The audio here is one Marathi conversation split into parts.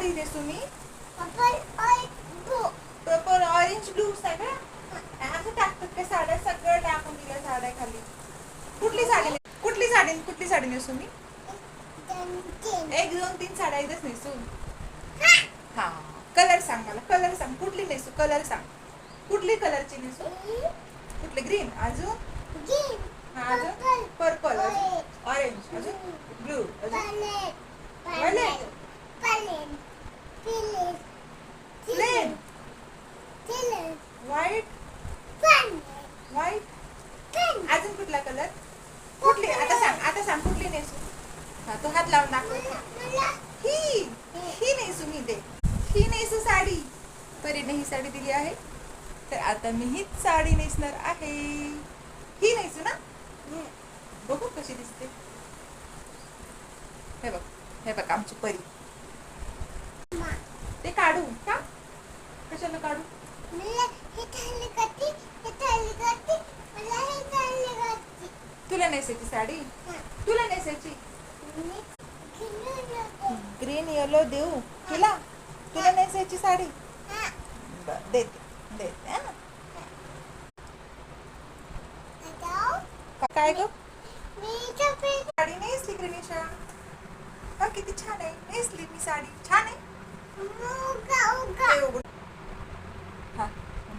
साडी नेसू मी? पर्पल ऑरेंज ब्लू सगळं असं टाकतात का साड्या? सगळं टाकून दिलं साड्या खाली. कुठली साडी नेसू मी? 1 2 3 साड्या एकच नेसू. हा कलर सांग मला. कलर सांग कुठली नेसू. कलर सांग कुठली कलरची नेसू. कुठली? ग्रीन. अजून अजून पर्पल. अजून ऑरेंज. अजून ब्लू. अजून व्हायलेट. प्लेन. व्हाईट. अजून कुठला कलर? कुठली? आता सांग कुठली नेसू. हा तो हात लावून दाखव. ही नेसू मी. ही नेसू साडी. परीने ही साडी दिली आहे तर आता मी हीच साडी नेसणार आहे. ही नेसू ना. बघू कशी दिसते. हे बघ आमची परी. ते काढू का? कशाला काढू? तुला नेसायची साडी. तुला नेसायची ग्रीन येलो देऊ तुला. तुला नेसायची साडी. देते. काय ग? साडी नेसली ग्रीनिशा. किती छान आहे. नेसली मी साडी. छान आहे.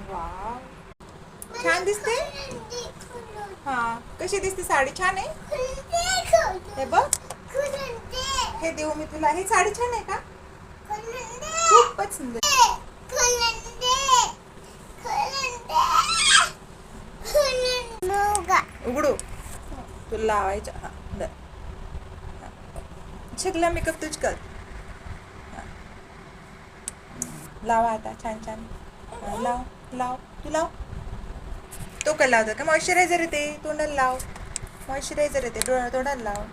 वाव छान दिसते. हा कशी दिसते साडी? छान आहे. हे बघ. हे देऊ मी तुला. ही साडी छान आहे का? खूपच सुंदर. उघडू तुला लावायच्या. हा सगळा मेकअप तूच कर. लावा आता छान. लाव तू लाव. तो काय लावतो का? मॉइश्चरायझर येते तोंडाला लाव. मॉइश्चरायझर येते तोंडाला लाव.